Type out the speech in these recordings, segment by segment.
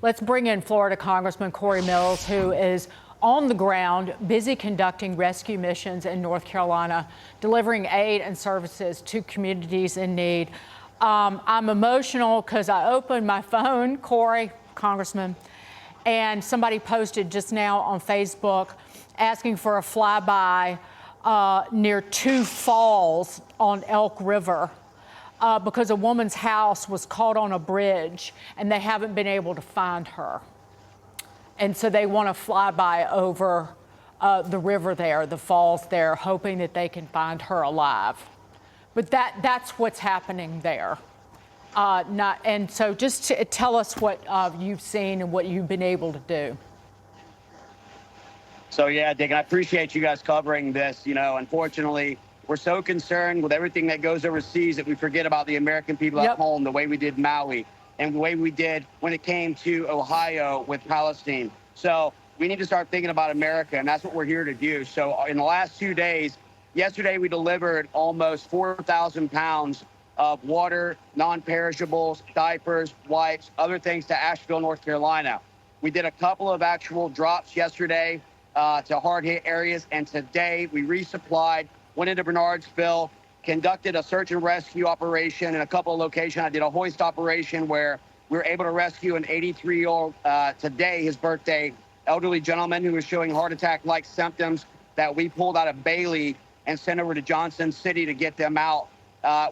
Let's bring in Florida Congressman Cory Mills, who is on the ground, busy conducting rescue missions in North Carolina, delivering aid and services to communities in need. I'm emotional because I opened my phone, Cory, Congressman, and somebody posted just now on Facebook asking for a flyby near two falls on Elk River because a woman's house was caught on a bridge and they haven't been able to find her. And so they want to fly by over the river there, the falls there, hoping that they can find her alive. But that's what's happening there. And so just tell us what you've seen and what you've been able to do. So, yeah, Dick, I appreciate you guys covering this. You know, unfortunately, we're so concerned with everything that goes overseas that we forget about the American people at home, the way we did Maui and the way we did when it came to Ohio with Palestine. So we need to start thinking about America, and that's what we're here to do. So in the last 2 days, yesterday we delivered almost 4,000 pounds of water, non-perishables, diapers, wipes, other things to Asheville, North Carolina. We did a couple of actual drops yesterday to hard-hit areas, and today we resupplied, went into Bernardsville, conducted a search and rescue operation in a couple of locations. I did a hoist operation where we were able to rescue an 83-year-old, today, his birthday, elderly gentleman who was showing heart attack-like symptoms that we pulled out of Bailey and sent over to Johnson City to get them out.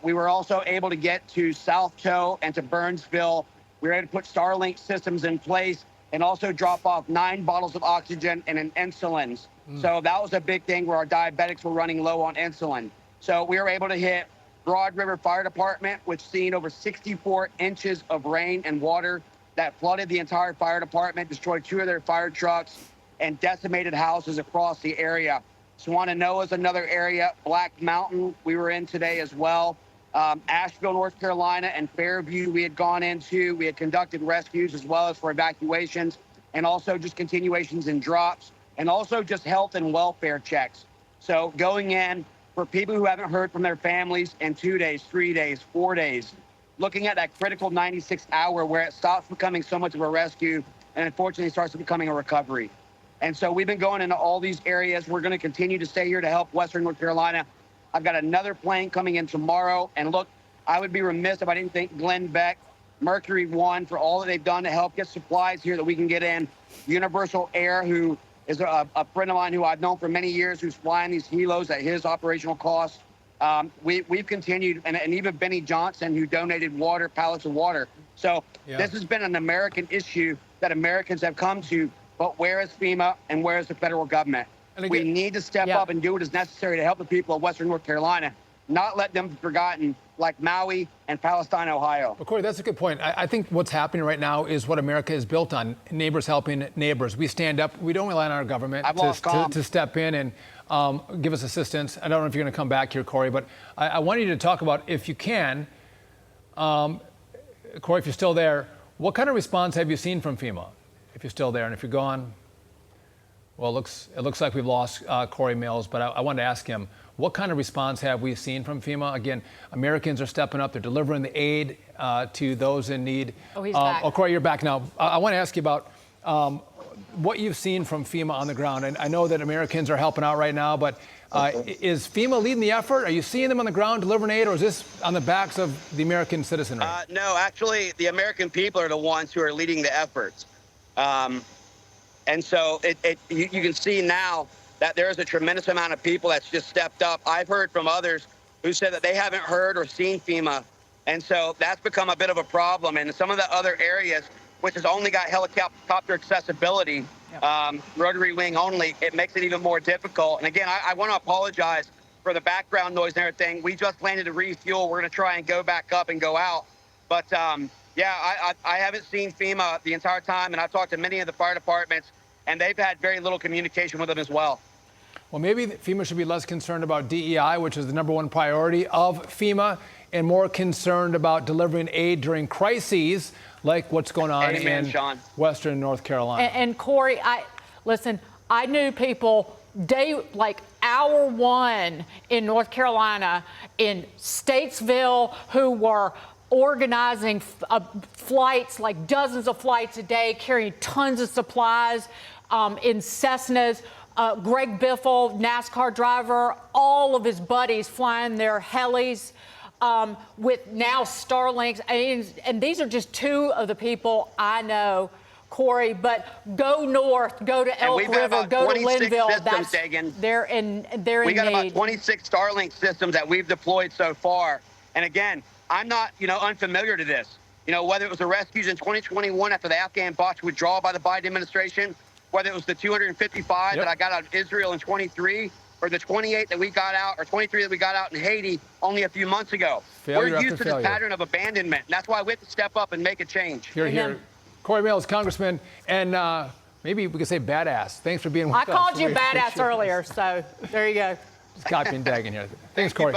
We were also able to get to South Toe and to Burnsville. We were able to put Starlink systems in place and also drop off 9 bottles of oxygen and an insulin. So that was a big thing where our diabetics were running low on insulin. So we were able to hit Broad River Fire Department, which seen over 64 inches of rain and water that flooded the entire fire department, destroyed 2 of their fire trucks, and decimated houses across the area. Swananoa is another area. Black Mountain we were in today as well. Asheville, North Carolina, and Fairview we had gone into. We had conducted rescues as well as for evacuations, and also just continuations and drops, and also just health and welfare checks. So going in, for people who haven't heard from their families in 2 days, 3 days, 4 days, looking at that critical 96 hour where it stops becoming so much of a rescue and unfortunately starts becoming a recovery. And so we've been going into all these areas. We're going to continue to stay here to help Western North Carolina. I've got another plane coming in tomorrow. And look, I would be remiss if I didn't thank Glenn Beck, Mercury One, for all that they've done to help get supplies here that we can get in. Universal Air, who is a friend of mine who I've known for many years, who's flying these helos at his operational cost. We've continued, and even Benny Johnson, who donated water, pallets of water. So this has been an American issue that Americans have come to, but where is FEMA and where is the federal government? Again, we need to step up and do what is necessary to help the people of Western North Carolina, not let them be forgotten like Maui and Palestine, Ohio. But Cory, that's a good point. I think what's happening right now is what America is built on, neighbors helping neighbors. We stand up. We don't rely on our government to step in and give us assistance. I don't know if you're going to come back here, Cory, but I want you to talk about, if you can, Cory, if you're still there, what kind of response have you seen from FEMA? If you're still there, and if you're gone, well, it looks like we've lost Cory Mills, but I wanted to ask him, what kind of response have we seen from FEMA? Again, Americans are stepping up. They're delivering the aid to those in need. Oh, he's back. Oh, Cory, you're back now. I want to ask you about what you've seen from FEMA on the ground. And I know that Americans are helping out right now, but is FEMA leading the effort? Are you seeing them on the ground delivering aid, or is this on the backs of the American citizenry? No, actually, the American people are the ones who are leading the efforts. And so you can see now that there is a tremendous amount of people that's just stepped up. I've heard from others who said that they haven't heard or seen FEMA. And so that's become a bit of a problem. And some of the other areas, which has only got helicopter accessibility, rotary wing only, it makes it even more difficult. And again, I want to apologize for the background noise and everything. We just landed to refuel. We're going to try and go back up and go out. But yeah, I haven't seen FEMA the entire time, and I've talked to many of the fire departments, and they've had very little communication with them as well. Well, maybe FEMA should be less concerned about DEI, which is the #1 priority of FEMA, and more concerned about delivering aid during crises like what's going on in Western North Carolina. And Cory, listen, I knew people like hour 1 in North Carolina, in Statesville, who were organizing flights, like dozens of flights a day, carrying tons of supplies in Cessnas. Greg Biffle, NASCAR driver, all of his buddies flying their helis with now Starlinks. And these are just two of the people I know, Cory, but go north, go to Elk River, go to Linville. They're in need. We got about 26 Starlink systems that we've deployed so far. And again, I'm not, unfamiliar to this. Whether it was the rescues in 2021 after the Afghan botched withdrawal by the Biden administration, whether it was the 255 that I got out of Israel in 23, or the 28 that we got out, or 23 that we got out in Haiti only a few months ago. We're used to this pattern of abandonment. And that's why we have to step up and make a change. Here. Cory Mills, Congressman, and maybe we could say badass. Thanks for being with us. I called you badass earlier, so there you go. Just copy and tagging here. Thanks, Cory.